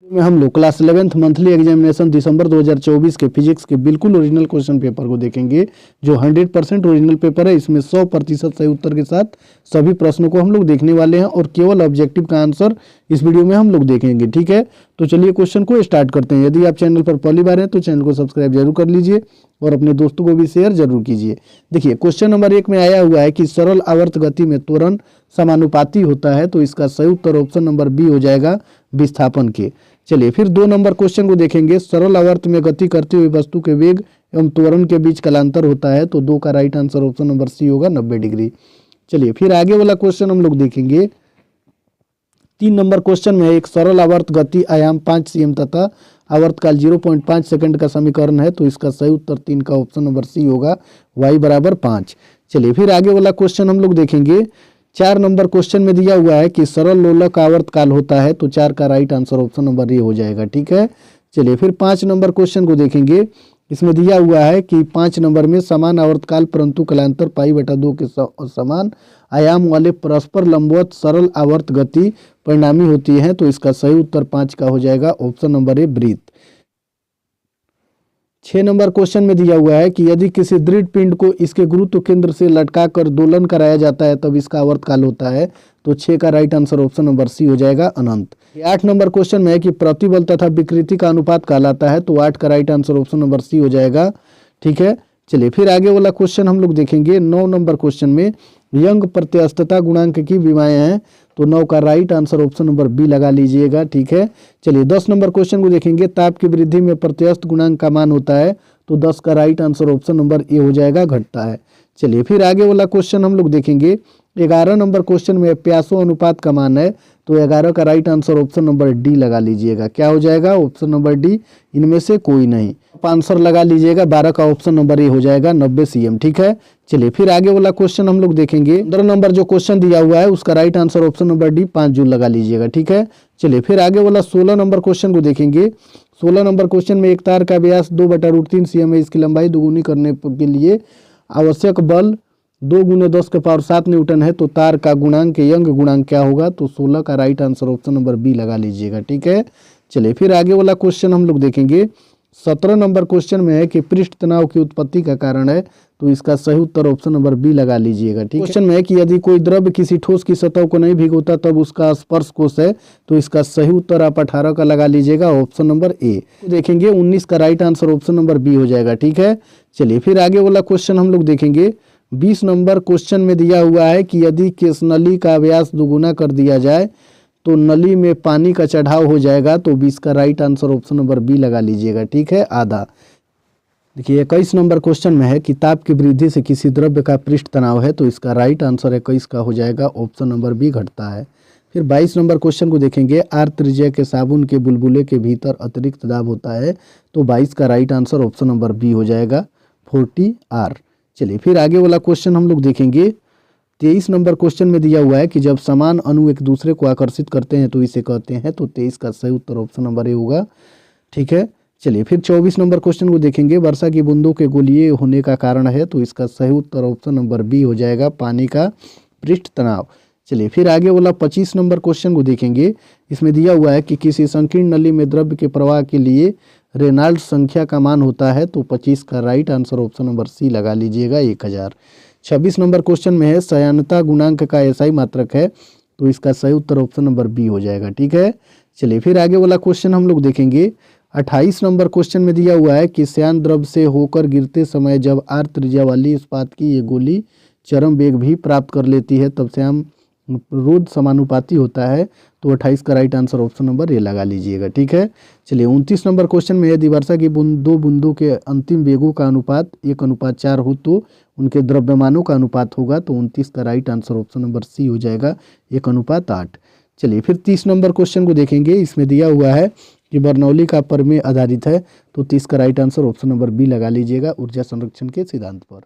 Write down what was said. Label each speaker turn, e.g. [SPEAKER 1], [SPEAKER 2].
[SPEAKER 1] में हम लोग क्लास 11th मंथली एग्जामिनेशन दिसंबर 2024 के फिजिक्स के बिल्कुल ओरिजिनल क्वेश्चन पेपर को देखेंगे, जो 100% ओरिजिनल पेपर है। इसमें 100% सही उत्तर के साथ सभी प्रश्नों को हम लोग देखने वाले हैं और केवल ऑब्जेक्टिव का आंसर इस वीडियो में हम लोग देखेंगे। ठीक है, तो चलिए क्वेश्चन को स्टार्ट करते हैं। यदि आप चैनल पर पहली बार हैं तो चैनल को सब्सक्राइब जरूर कर लीजिए और अपने दोस्तों को भी शेयर जरूर कीजिए। देखिए क्वेश्चन नंबर 1 में आया हुआ है कि सरल आवर्त गति में त्वरण समानुपाती होता है, तो इसका सही उत्तर ऑप्शन नंबर बी हो जाएगा, विस्थापन के। चलिए फिर 2 नंबर क्वेश्चन को देखेंगे। सरल आवर्त में गति करती हुई वस्तु के वेग एवं त्वरण के बीच कालांतर होता है, तो 2 का right answer option number C होगा, 90 डिग्री। चलिए फिर आगे वाला क्वेश्चन हम लोग देखेंगे। 3 नंबर क्वेश्चन में एक सरल आवर्त गति आयाम 5 cm तथा आवर्तकाल 0.5 सेकंड का समीकरण है, तो इसका सही उत्तर 3 का ऑप्शन नंबर सी होगा, y बराबर 5। चलिए फिर आगे वाला क्वेश्चन हम लोग देखेंगे। 4 नंबर क्वेश्चन में दिया हुआ है कि सरल लोलक आवर्तकाल होता है, तो 4 का right answer option number A हो जाएगा। ठीक है, चलिए फिर 5 नंबर क्वेश्चन को देखेंगे। इसमें दिया हुआ है कि 5 नंबर में समान आवर्तकाल परंतु कालांतर π/2 के समान आयाम वाले परस्पर लंबवत सरल आवर्त गति परिणामी होती है, तो इसका सही उत्तर 5 का हो जाएगा, ऑप्शन नंबर ए, वृत्त। 6 नंबर क्वेश्चन में दिया हुआ है कि यदि किसी दृढ़ पिंड को इसके गुरुत्व केंद्र से लटकाकर दोलन कराया जाता है तब इसका आवर्तकाल होता है, तो 6 का right answer option number C हो जाएगा, अनंत। 8 नंबर क्वेश्चन में है कि प्रतिबल तथा विकृति का अनुपात कहलाता है, तो 8 का right answer option number C हो जाएगा। ठीक है, चलिए फिर आगे वाला क्वेश्चन हम लोग देखेंगे। 9 नंबर क्वेश्चन में यंग प्रत्यस्तता गुणांक की विमाएं हैं, तो 9 का right answer option number B लगा लीजिएगा। ठीक है, चलिए 10 नंबर क्वेश्चन को देखेंगे। ताप की वृद्धि में प्रत्यस्त गुणांक का मान होता है, तो 10 का right answer option number A हो जाएगा, घटता है। चलिए फिर आगे वाला क्वेश्चन हम लोग देखेंगे। 11 नंबर क्वेश्चन में प्यासो अनुपात का मान है, तो 11 का right answer option number D लगा लीजिएगा। क्या हो जाएगा, ऑप्शन नंबर डी, इनमें से कोई नहीं। आंसर लगा लीजिएगा, 12 का ऑप्शन नंबर ए हो जाएगा, 90 cm। ठीक है, चलिए फिर आगे वाला क्वेश्चन हम लोग देखेंगे। 15 नंबर जो क्वेश्चन दिया हुआ है उसका right answer option number D, 5 जून लगा लीजिएगा। ठीक है, चलिए फिर आगे वाला 16 नंबर क्वेश्चन को देखेंगे। 16 नंबर क्वेश्चन में एक तार का व्यास 2/√3 cm है, इसकी लंबाई दोगुनी करने के लिए आवश्यक बल 2 × 10⁷ न्यूटन है, तो तार का गुणांक यंग गुणांक क्या होगा, तो 16 का right answer option number B लगा लीजिएगा। ठीक है, चलिए फिर आगे वाला क्वेश्चन हम लोग देखेंगे। 17 नंबर क्वेश्चन में है कि पृष्ठ तनाव की उत्पत्ति का कारण है, तो इसका सही उत्तर ऑप्शन नंबर बी लगा लीजिएगा। ठीक है, क्वेश्चन में है कि यदि कोई द्रव्य किसी ठोस की सतह को नहीं भिगोता तब उसका स्पर्श कोश है, तो इसका सही उत्तर आप 18 का लगा लीजिएगा, ऑप्शन नंबर ए। देखेंगे 19 का right answer option number B हो जाएगा। ठीक है, चलिए फिर आगे वाला क्वेश्चन हम लोग देखेंगे। 20 नंबर क्वेश्चन में दिया हुआ है कि यदि केस नली का व्यास दोगुना कर दिया जाए तो नली में पानी का चढ़ाव हो जाएगा, तो 20 का right answer option number B लगा लीजिएगा। ठीक है, आधा। देखिए 21 नंबर क्वेश्चन में है कि ताप की वृद्धि से किसी द्रव्य का पृष्ठ तनाव है, तो इसका राइट आंसर 21 का हो जाएगा, ऑप्शन नंबर बी, घटता है। फिर 22 नंबर क्वेश्चन को देखेंगे। आर त्रिज्या के साबुन के बुलबुले के भीतर अतिरिक्त दाब होता है, तो 22 का right answer option number B हो जाएगा, 40 आर। चलिए फिर आगे वाला क्वेश्चन हम लोग देखेंगे। 23 नंबर क्वेश्चन में दिया हुआ है कि जब समान अणु एक दूसरे को आकर्षित करते हैं तो इसे कहते हैं, तो 23 का सही उत्तर ऑप्शन नंबर ए होगा। ठीक है, चलिए फिर 24 नंबर क्वेश्चन को देखेंगे। वर्षा की बूंदों के गोलीय होने का कारण है, तो इसका सही उत्तर ऑप्शन नंबर बी हो जाएगा, पानी का पृष्ठ तनाव। चलिए फिर आगे वाला 25 नंबर क्वेश्चन को देखेंगे। इसमें दिया हुआ है कि किसी संकीर्ण नली में द्रव्य के प्रवाह के लिए रेनॉल्ड्स संख्या का मान होता है, तो 25 का right answer option number C लगा लीजिएगा, 1000। 26 नंबर क्वेश्चन में है सयानता गुणांक का एसआई मात्रक है, तो इसका सही उत्तर ऑप्शन नंबर बी हो जाएगा। ठीक है, चलिए फिर आगे वाला क्वेश्चन हम लोग देखेंगे। 28 नंबर क्वेश्चन में दिया हुआ है कि श्यान द्रव्य से होकर गिरते समय जब आर त्रिज्या वाली इस्पात की ये गोली चरम वेग भी प्राप्त कर लेती है तब श्याम रोध समानुपाती होता है, तो 28 का right answer option number A लगा लीजिएगा। ठीक है, चलिए 29 नंबर क्वेश्चन में यदि वर्षा की दो बूंदों के अंतिम वेगों का अनुपात 1:4 हो तो उनके द्रव्यमानों का अनुपात होगा, तो 29 का right answer option number C हो जाएगा, 1:8। चलिए फिर 30 नंबर क्वेश्चन को देखेंगे। इसमें दिया हुआ है कि बर्नौली का प्रमेय आधारित है, तो 30 का right answer option number B लगा लीजिएगा, ऊर्जा संरक्षण के सिद्धांत पर।